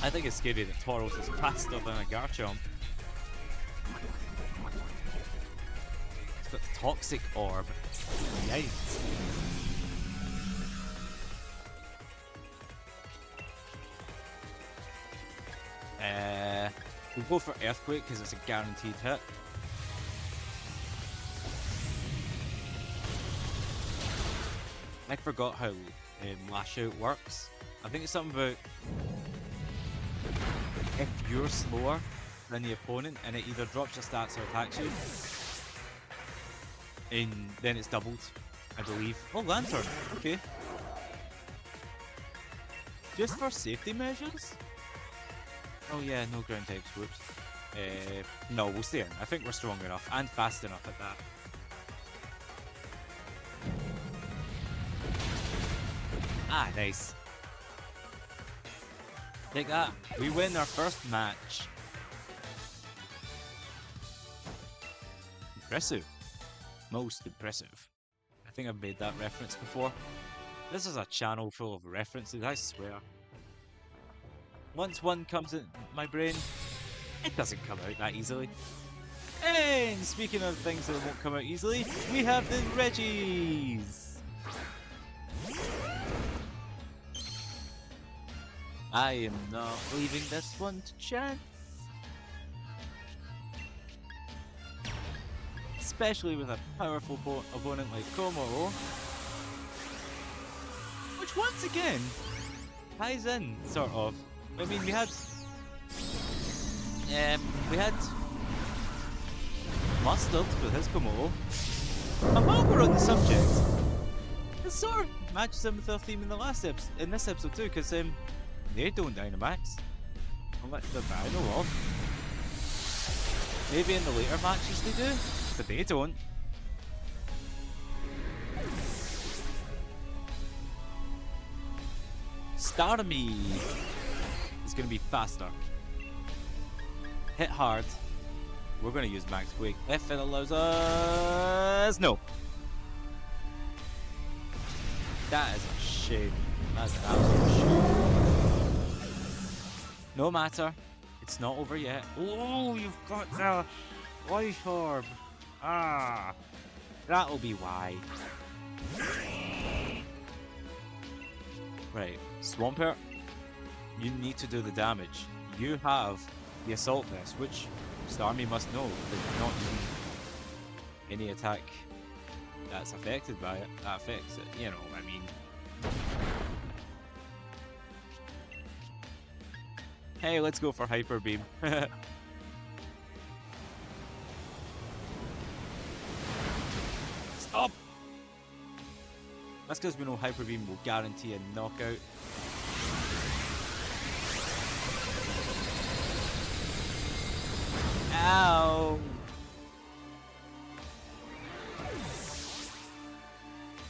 I think it's scary that Tauros is faster than a Garchomp. It's got the Toxic Orb. Yikes. We'll go for Earthquake because it's a guaranteed hit. I forgot how Lash Out works. I think it's something about if you're slower than the opponent and it either drops your stats or attacks you, and then it's doubled, I believe. Oh, Lantern, okay. Just for safety measures? Oh yeah, no ground types, whoops. No, we'll stay in. I think we're strong enough and fast enough at that. Ah, nice. Take that. We win our first match. Impressive. Most impressive. I think I've made that reference before. This is a channel full of references, I swear. Once one comes in my brain, it doesn't come out that easily. And speaking of things that won't come out easily, we have the Reggies! I am not leaving this one to chance. Especially with a powerful opponent like Como, which once again ties in, sort of. I mean, we had Mustard with his Komodo, and while we're on the subject, it sort of matches in with our theme in the last episode, in this episode too, because they don't Dynamax, unless that I know of. Maybe in the later matches they do, but they don't. Starmie is going to be faster. Hit hard. We're going to use Max Quake if it allows us. No. That is a shame. That's an absolute shame. No matter. It's not over yet. Oh, you've got the Life Orb. Ah. That'll be why. Right. Swampert, you need to do the damage. You have the Assault Vest, which Starmie must know that not any attack that's affected by it, that affects it, you know, I mean. Hey, let's go for Hyper Beam. Stop! That's because we know Hyper Beam will guarantee a knockout. Ow!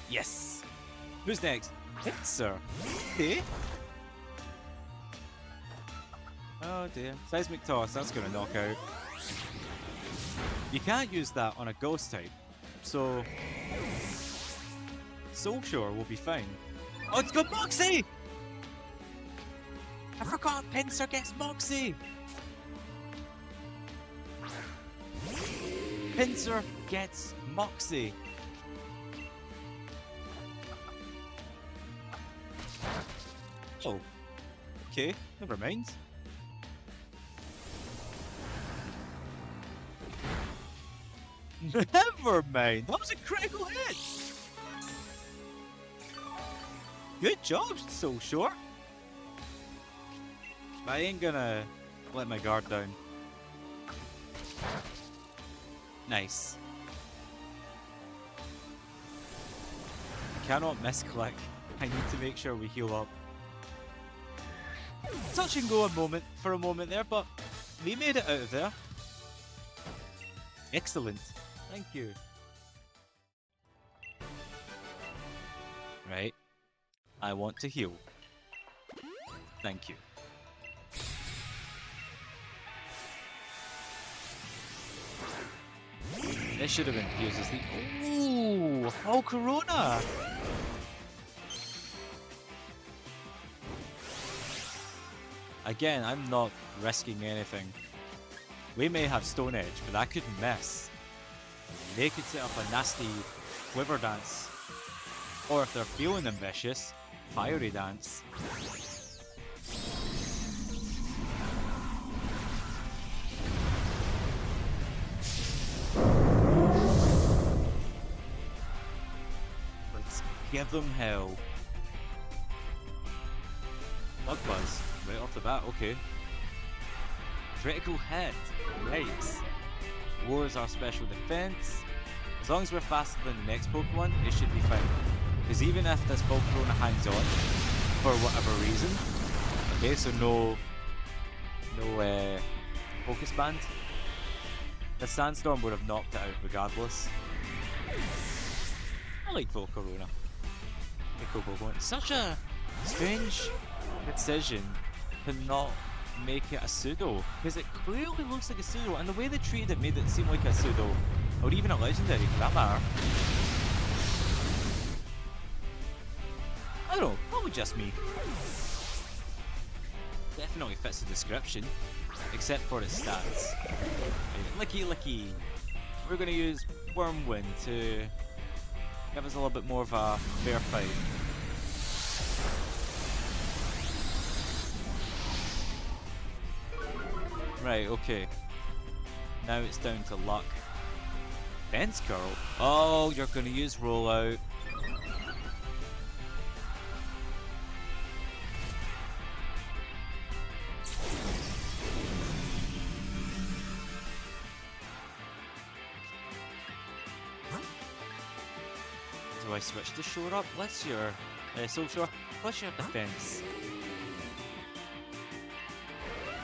Yes! Who's next? Pinsir. Okay. Oh dear. Seismic Toss, that's gonna knock out. You can't use that on a ghost type, so Soulshore will be fine. Oh, it's got Moxie! I forgot Pinsir gets Moxie! Pinsir gets Moxie. Oh. Okay, never mind. Never mind! That was a critical hit! Good job, Soulshore! I ain't gonna let my guard down. Nice. Cannot misclick. I need to make sure we heal up. Touch and go for a moment there, but we made it out of there. Excellent. Thank you. Right. I want to heal. Thank you. This should have been Piers' the. Ooh! Oh, Corona! Again, I'm not risking anything. We may have Stone Edge, but that could miss. They could set up a nasty Quiver Dance. Or if they're feeling ambitious, Fiery Dance. Let's give them hell. Bug Buzz, right off the bat, okay. Critical hit, nice. Lowers our special defense. As long as we're faster than the next Pokemon, it should be fine. Because even if this Volcarona hangs on, for whatever reason, okay, so no Focus Band, the Sandstorm would have knocked it out regardless. I like Volcarona. Cool Pokemon. It's such a strange decision to not make it a pseudo, because it clearly looks like a pseudo, and the way they treated it made it seem like a pseudo. Or even a legendary for that matter. I don't know, probably just me. Definitely fits the description, except for its stats. Licky Licky. We're going to use Wormwind to give us a little bit more of a fair fight. Right, okay. Now it's down to luck. Fence Curl? Oh, you're going to use Rollout. Do I switch to Shore Up? What's your Soul Shore? What's your defense?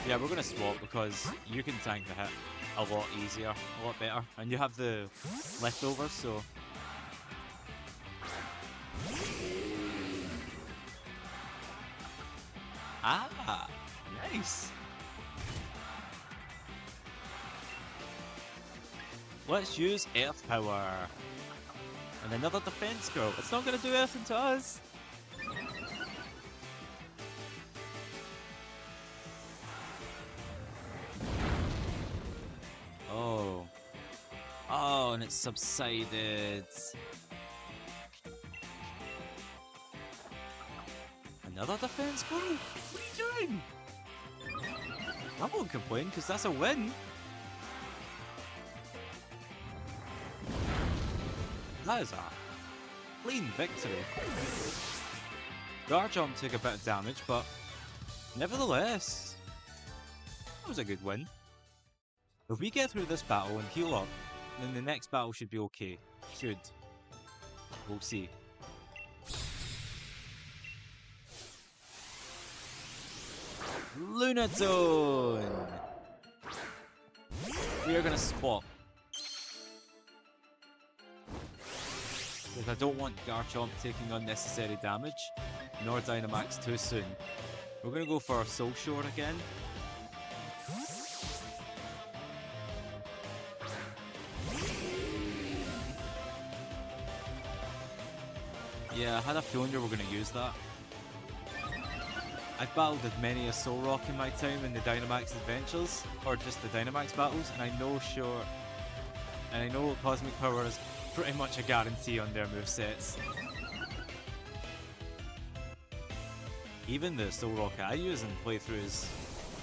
Yeah, we're gonna swap because you can tank the hit a lot easier, a lot better, and you have the leftovers, so. Ah, nice. Let's use Earth Power. And another defense girl. It's not going to do anything to us. Oh. Oh, and it's subsided. Another defense girl? What are you doing? I won't complain because that's a win. That is a clean victory. Garchomp took a bit of damage, but nevertheless, that was a good win. If we get through this battle and heal up, then the next battle should be okay. Should. We'll see. Lunatone! We are gonna swap. Because I don't want Garchomp taking unnecessary damage, nor Dynamax too soon. We're going to go for our Soul Shore again. Yeah, I had a feeling you were going to use that. I've battled with many a Soul Rock in my time in the Dynamax adventures, or just the Dynamax battles, and I know Cosmic Power is pretty much a guarantee on their movesets. Even the Soul Rock I use in playthroughs,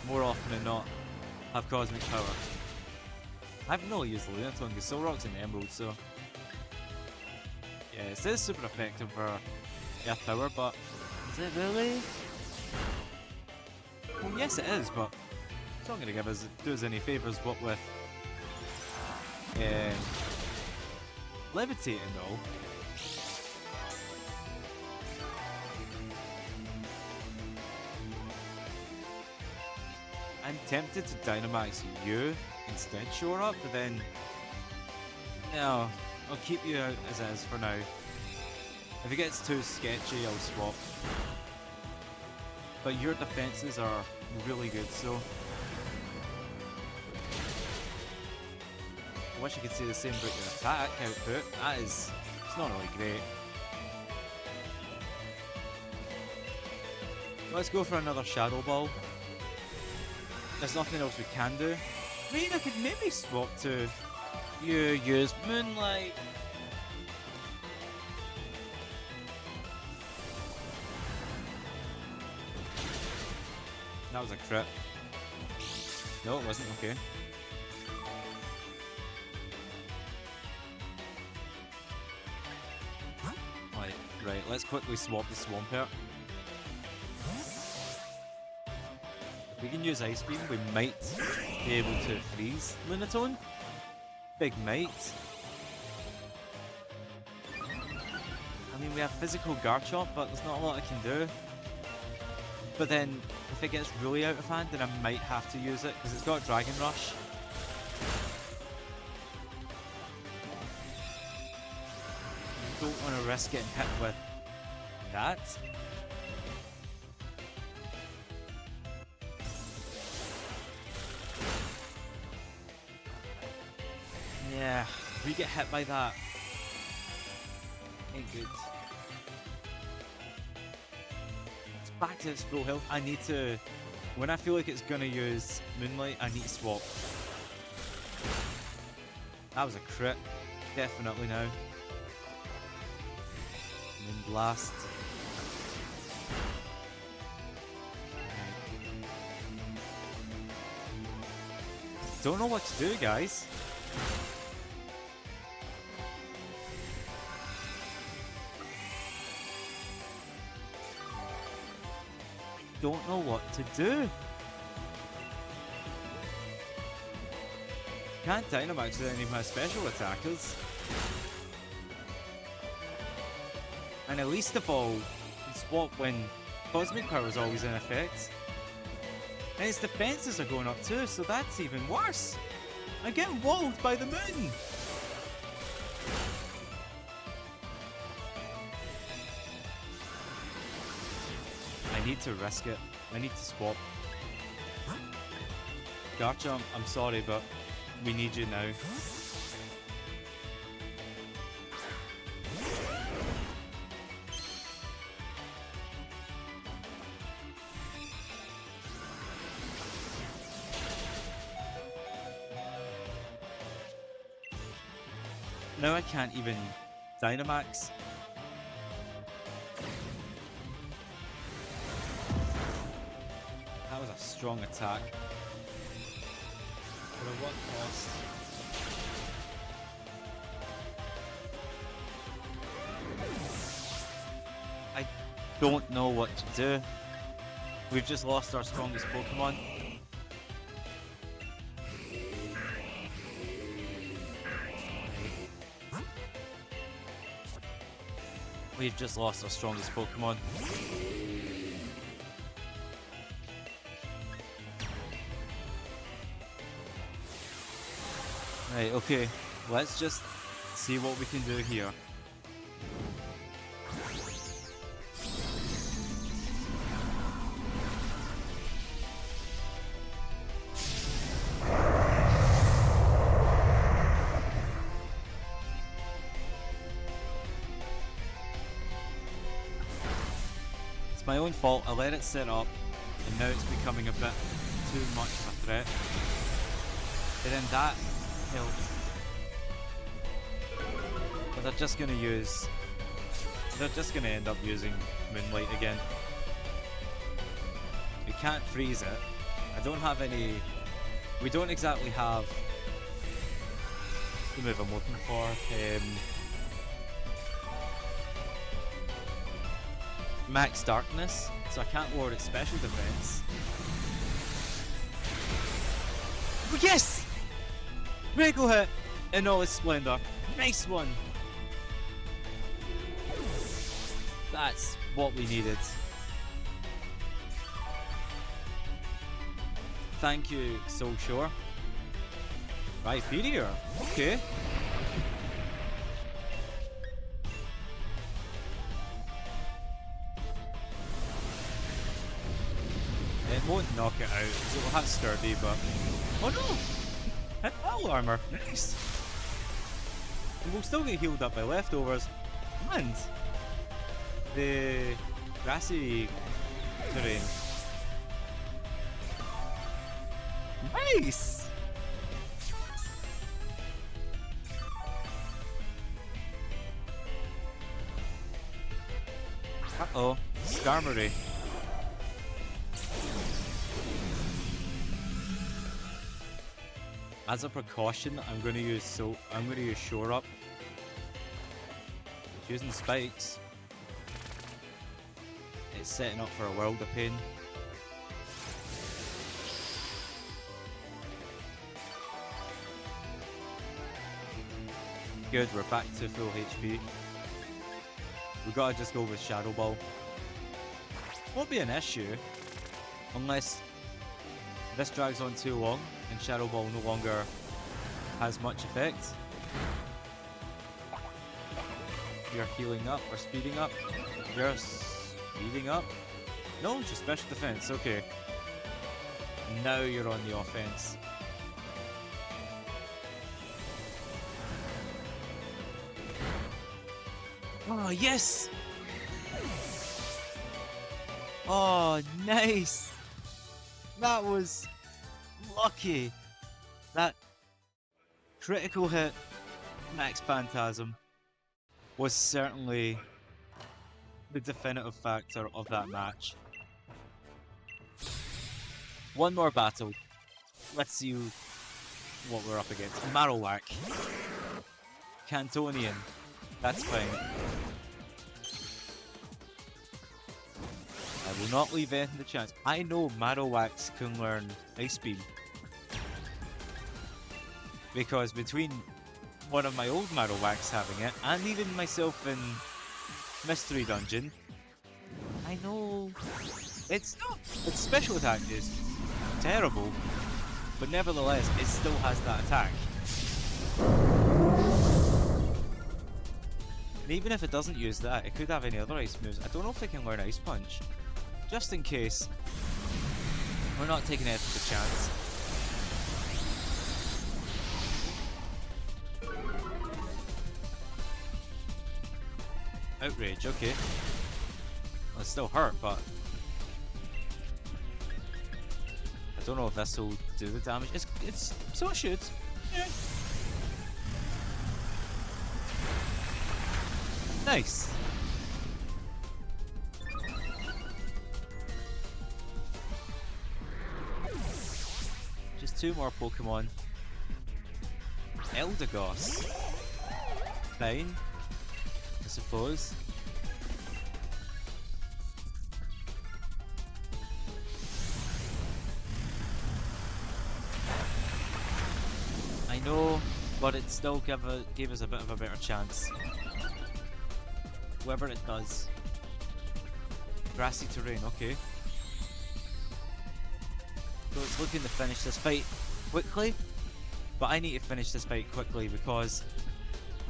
more often than not, have Cosmic Power. I haven't really used the Lunatone because Soul Rock's in Emerald, so. Yeah, it says super effective for Earth Power, but is it really? Well, yes it is, but it's not going to do us any favours, what with levitating though. I'm tempted to Dynamax you instead, Shore Up, but then no, I'll keep you out as is for now. If it gets too sketchy, I'll swap. But your defenses are really good, so I wish I could say the same about your attack output. It's not really great. Let's go for another Shadow Ball. There's nothing else we can do. I mean, I could maybe swap to use Moonlight. That was a crit. No, it wasn't. Okay. Right, let's quickly swap the Swampert. If we can use Ice Beam, we might be able to freeze Lunatone. Big might. I mean, we have physical Garchomp, but there's not a lot I can do. But then, if it gets really out of hand, then I might have to use it, because it's got Dragon Rush. Don't want to risk getting hit with that. Yeah, We get hit by that. Ain't good. It's back to its full health. I need to... When I feel like it's gonna use Moonlight, I need to swap. That was a crit. Definitely now. Moonblast. Don't know what to do, guys. Don't know what to do. Can't Dynamax with any of my special attackers. And at least of all, you swap when Cosmic Power is always in effect. And its defenses are going up too, so that's even worse. I'm getting walled by the moon. I need to risk it. I need to swap. Garchomp, I'm sorry, but we need you now. Now I can't even Dynamax. That was a strong attack. But at what cost? I don't know what to do. We've just lost our strongest Pokemon. We've just lost our strongest Pokemon. Right, okay. Let's just see what we can do here. It's my own fault. I let it sit up, and now it's becoming a bit too much of a threat. And then that helps. But they're just gonna use... They're just gonna end up using Moonlight again. We can't freeze it. I don't have any... We don't exactly have... the move I'm looking for. Max Darkness, so I can't lower its special defense. Oh, yes! Miracle hit in all its splendor. Nice one! That's what we needed. Thank you, Soul Shore. Right, Meteor. Okay. It won't knock it out, so it will have Sturdy, but... Oh no! Hit battle armor. Nice! And we'll still get healed up by leftovers. And... the... grassy... terrain. Nice! Uh-oh. Skarmory. As a precaution, I'm going to use Shore Up. Using spikes. It's setting up for a world of pain. Good, we're back to full HP. We gotta just go with Shadow Ball. Won't be an issue unless this drags on too long and Shadow Ball no longer has much effect. You're healing up or speeding up. You're speeding up. No, just special defense. Okay. Now you're on the offense. Oh, yes! Oh, nice! That was lucky. That critical hit, Max Phantasm, was certainly the definitive factor of that match. One more battle. Let's see what we're up against. Marowak. Cantonian. That's fine. I will not leave anything to chance. I know Marowaks can learn Ice Beam. Because between one of my old Marowaks having it, and even myself in Mystery Dungeon, I know its special attack is terrible, but nevertheless, it still has that attack. And even if it doesn't use that, it could have any other ice moves. I don't know if it can learn Ice Punch. Just in case, we're not taking it as a chance. Outrage, okay. Well, it still hurt, but I don't know if this will do the damage. It's so it should. Yeah. Nice. Just two more Pokemon. Eldegoss. Fine, I suppose. I know, but it still gave us a bit of a better chance. Whoever it does. Grassy terrain, okay. So it's looking to finish this fight quickly, but I need to finish this fight quickly because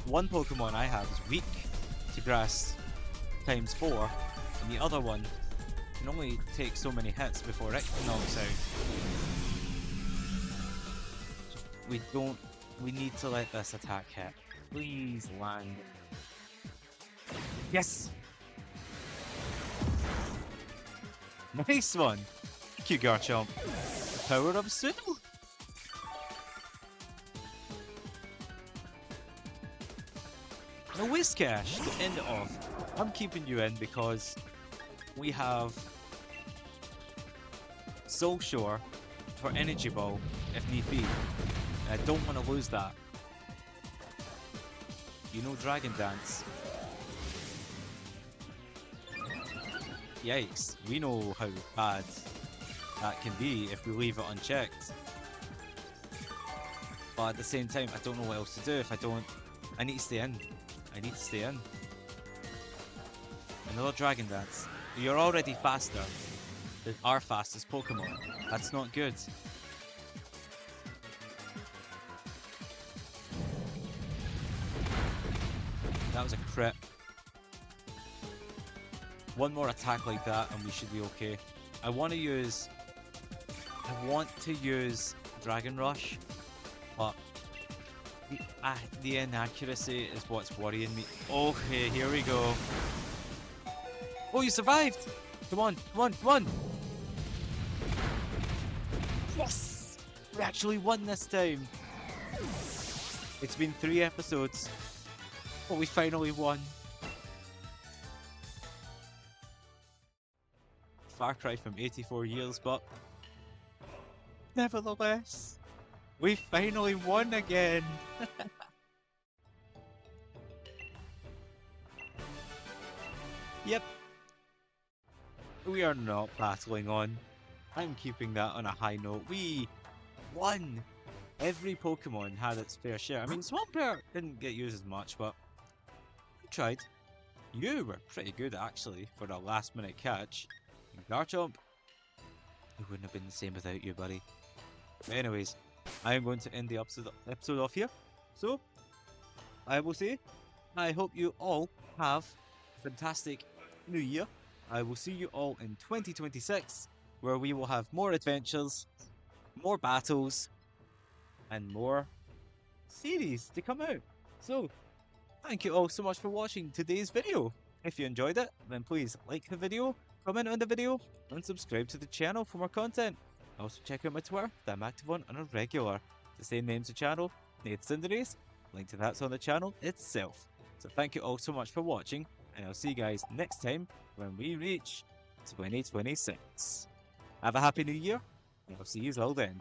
one Pokemon I have is weak to grass times 4, and the other one can only take so many hits before it knocks out. We need to let this attack hit. Please land. Yes! Nice one! Thank you, Garchomp. The power of Pseudo! No waste cash to end it off. I'm keeping you in because we have Soul Shore for Energy Ball if need be. I don't want to lose that. You know Dragon Dance. Yikes, we know how bad that can be if we leave it unchecked. But at the same time, I don't know what else to do if I don't... I need to stay in. I need to stay in. Another Dragon Dance. You're already faster than our fastest Pokemon. That's not good. That was a crit. One more attack like that and we should be okay. I want to use Dragon Rush, but the inaccuracy is what's worrying me. Okay, here we go. Oh, you survived! Come on, come on, come on! Yes! We actually won this time! It's been 3 episodes, but we finally won. Far cry from 84 years, but nevertheless, we finally won again! Yep. We are not battling on. I'm keeping that on a high note. We won! Every Pokemon had its fair share. I mean, Swampert didn't get used as much, but we tried. You were pretty good, actually, for a last-minute catch. Garchomp, it wouldn't have been the same without you, buddy. But anyways, I am going to end the episode off here. So, I will say, I hope you all have a fantastic new year. I will see you all in 2026, where we will have more adventures, more battles, and more series to come out. So, thank you all so much for watching today's video. If you enjoyed it, then please like the video, comment on the video, and subscribe to the channel for more content. Also check out my Twitter that I'm active on a regular. The same name's the channel, Nate Cinderace. Link to that's on the channel itself. So thank you all so much for watching, and I'll see you guys next time when we reach 2026. Have a happy new year, and I'll see you all then.